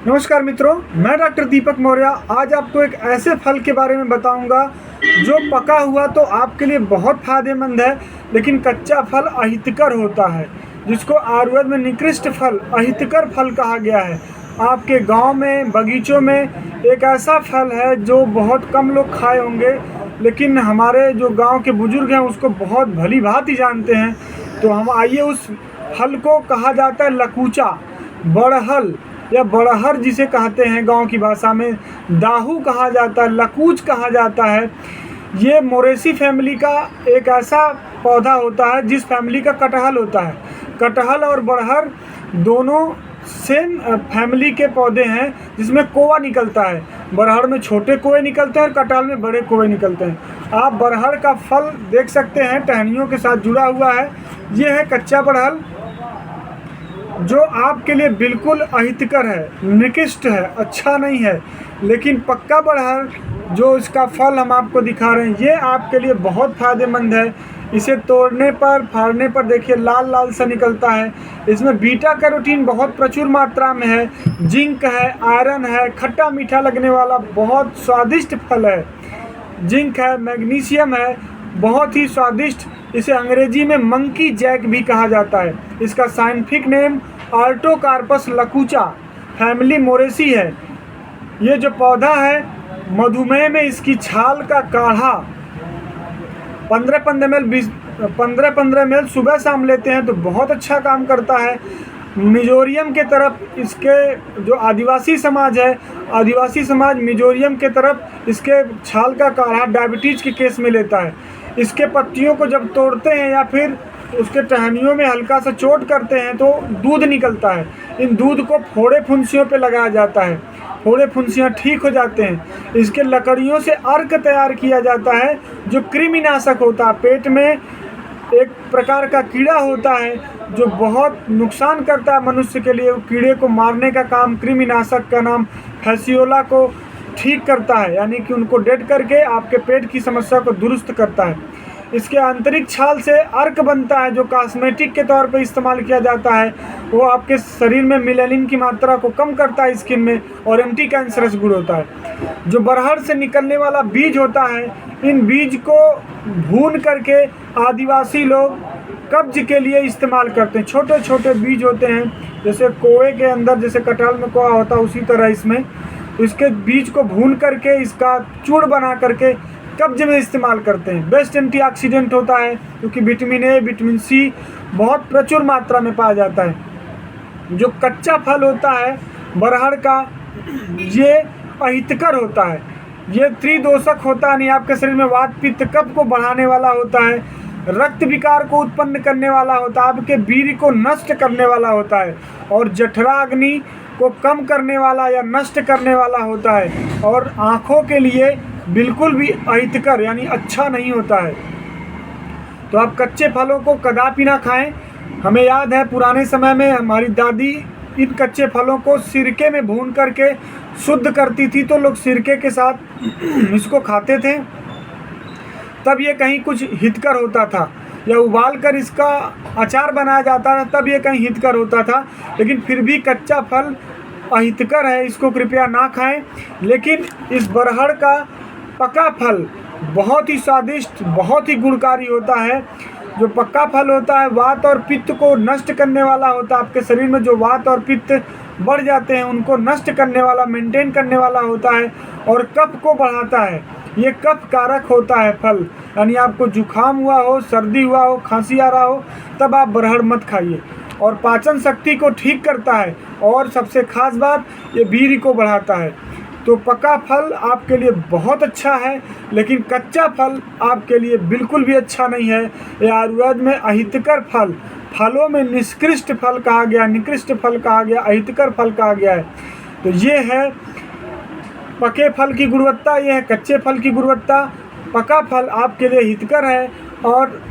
नमस्कार मित्रों, मैं डॉक्टर दीपक मौर्य आज आपको एक ऐसे फल के बारे में बताऊंगा जो पका हुआ तो आपके लिए बहुत फायदेमंद है, लेकिन कच्चा फल अहितकर होता है, जिसको आयुर्वेद में निकृष्ट फल अहितकर फल कहा गया है। आपके गांव में बगीचों में एक ऐसा फल है जो बहुत कम लोग खाए होंगे, लेकिन हमारे जो गांव के बुजुर्ग हैं उसको बहुत भली भांति जानते हैं। तो हम आइए, उस फल को कहा जाता है लकूचा, बड़हल या बड़हर जिसे कहते हैं गांव की भाषा में, दाहू कहा जाता है, लकूच कहा जाता है। ये मोरेसी फैमिली का एक ऐसा पौधा होता है जिस फैमिली का कटहल होता है। कटहल और बड़हर दोनों सेम फैमिली के पौधे हैं, जिसमें कोआ निकलता है। बड़हर में छोटे कोए निकलते हैं और कटहल में बड़े कोए निकलते हैं। आप बड़हर का फल देख सकते हैं, टहनियों के साथ जुड़ा हुआ है। ये है कच्चा बड़हल, जो आपके लिए बिल्कुल अहितकर है, निकृष्ट है, अच्छा नहीं है। लेकिन पक्का बड़हल, जो इसका फल हम आपको दिखा रहे हैं, ये आपके लिए बहुत फायदेमंद है। इसे तोड़ने पर, फाड़ने पर देखिए लाल लाल सा निकलता है। इसमें बीटा कैरोटीन बहुत प्रचुर मात्रा में है, जिंक है, आयरन है, खट्टा मीठा लगने वाला बहुत स्वादिष्ट फल है। जिंक है, मैग्नीशियम है, बहुत ही स्वादिष्ट। इसे अंग्रेजी में मंकी जैक भी कहा जाता है। इसका scientific name Artocarpus lakoocha, family Moraceae है। ये जो पौधा है, मधुमेह में इसकी छाल का काढ़ा 15-15 ml सुबह शाम लेते हैं तो बहुत अच्छा काम करता है। मिजोरियम के तरफ इसके जो आदिवासी समाज है, आदिवासी समाज मिजोरियम के तरफ इसके छाल का काढ़ा डायबिटीज़ के केस में लेता है। इसके पत्तियों को जब तोड़ते हैं या फिर उसके टहनियों में हल्का सा चोट करते हैं तो दूध निकलता है। इन दूध को फोड़े फुंसियों पे लगाया जाता है, फोड़े फुंसियाँ ठीक हो जाते हैं। इसके लकड़ियों से अर्क तैयार किया जाता है, जो कृमिनाशक होता है। पेट में एक प्रकार का कीड़ा होता है जो बहुत नुकसान करता है मनुष्य के लिए। कीड़े को मारने का काम कृमिनाशक का नाम फैसियोला को ठीक करता है, यानी कि उनको डेड करके आपके पेट की समस्या को दुरुस्त करता है। इसके आंतरिक छाल से अर्क बनता है, जो कॉस्मेटिक के तौर पे इस्तेमाल किया जाता है। वो आपके शरीर में मेलानिन की मात्रा को कम करता है स्किन में, और एंटी कैंसरस गुण होता है। जो बरहर से निकलने वाला बीज होता है, इन बीज को भून करके आदिवासी लोग कब्ज के लिए इस्तेमाल करते हैं। छोटे छोटे बीज होते हैं, जैसे कोए के अंदर जैसे कटहल में कोआ होता है, उसी तरह इसमें इसके बीज को भून करके इसका चूर्ण बना करके कब्ज में इस्तेमाल करते हैं। बेस्ट एंटीऑक्सीडेंट होता है, क्योंकि विटामिन ए, विटामिन सी बहुत प्रचुर मात्रा में पाया जाता है। जो कच्चा फल होता है बरहर का, ये अहितकर होता है। ये त्रिदोषक होता है, नहीं आपके शरीर में वात पित्त कफ को बढ़ाने वाला होता है, रक्त विकार को उत्पन्न करने वाला होता है, आपके वीर्य को नष्ट करने वाला होता है, और जठरा अग्नि को कम करने वाला या नष्ट करने वाला होता है। और आँखों के लिए बिल्कुल भी अहितकर यानी अच्छा नहीं होता है। तो आप कच्चे फलों को कदापि ना खाएं। हमें याद है पुराने समय में हमारी दादी इन कच्चे फलों को सिरके में भून करके शुद्ध करती थी, तो लोग सिरके के साथ इसको खाते थे, तब ये कहीं कुछ हितकर होता था। या उबाल कर इसका अचार बनाया जाता था, तब ये कहीं हितकर होता था। लेकिन फिर भी कच्चा फल अहितकर है, इसको कृपया ना खाएं। लेकिन इस बरहर का पका फल बहुत ही स्वादिष्ट, बहुत ही गुणकारी होता है। जो पक्का फल होता है वात और पित्त को नष्ट करने वाला होता है। आपके शरीर में जो वात और पित्त बढ़ जाते हैं उनको नष्ट करने वाला, मेंटेन करने वाला होता है, और कफ को बढ़ाता है। ये कफ कारक होता है फल, यानी आपको जुखाम हुआ हो, सर्दी हुआ हो, खांसी आ रहा हो, तब आप बरहर मत खाइए। और पाचन शक्ति को ठीक करता है, और सबसे खास बात, ये वीर्य को बढ़ाता है। तो पका फल आपके लिए बहुत अच्छा है, लेकिन कच्चा फल आपके लिए बिल्कुल भी अच्छा नहीं है। ये आयुर्वेद में अहितकर फल, फलों में निकृष्ट फल कहा गया, निकृष्ट फल कहा गया, अहितकर फल कहा गया है। तो ये है पके फल की गुणवत्ता, ये है कच्चे फल की गुणवत्ता। पका फल आपके लिए हितकर है और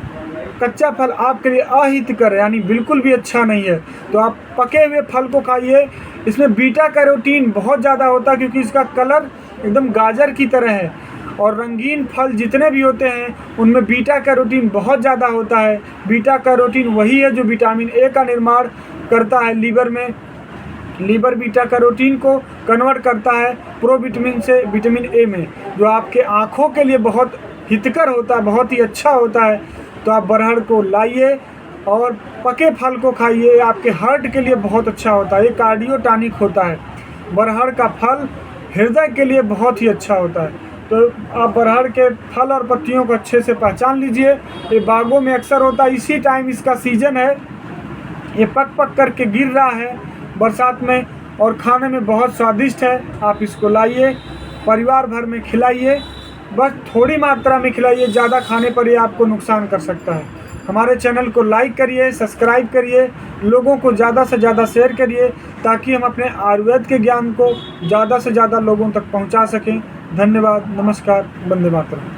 कच्चा फल आपके लिए अहितकर है, यानी बिल्कुल भी अच्छा नहीं है। तो आप पके हुए फल को खाइए। इसमें बीटा कैरोटीन बहुत ज़्यादा होता है, क्योंकि इसका कलर एकदम गाजर की तरह है, और रंगीन फल जितने भी होते हैं उनमें बीटा कैरोटीन बहुत ज़्यादा होता है। बीटा कैरोटीन वही है जो विटामिन ए का निर्माण करता है लीवर में, लीवर बीटा कैरोटीन को कन्वर्ट करता है प्रोविटामिन से विटामिन ए में, जो आपके आँखों के लिए बहुत हितकर होता है, बहुत ही अच्छा होता है। तो आप बरहड़ को लाइए और पके फल को खाइए, आपके हार्ट के लिए बहुत अच्छा होता है, ये कार्डियो टॉनिक होता है। बरहड़ का फल हृदय के लिए बहुत ही अच्छा होता है। तो आप बरहड़ के फल और पत्तियों को अच्छे से पहचान लीजिए। ये बागों में अक्सर होता है, इसी टाइम इसका सीजन है, ये पक पक करके गिर रहा है बरसात में और खाने में बहुत स्वादिष्ट है। आप इसको लाइए, परिवार भर में खिलाइए, बस थोड़ी मात्रा में खिलाइए, ज़्यादा खाने पर ये आपको नुकसान कर सकता है। हमारे चैनल को लाइक करिए, सब्सक्राइब करिए, लोगों को ज़्यादा से ज़्यादा शेयर करिए, ताकि हम अपने आयुर्वेद के ज्ञान को ज़्यादा से ज़्यादा लोगों तक पहुंचा सकें। धन्यवाद, नमस्कार, वंदे मातरम।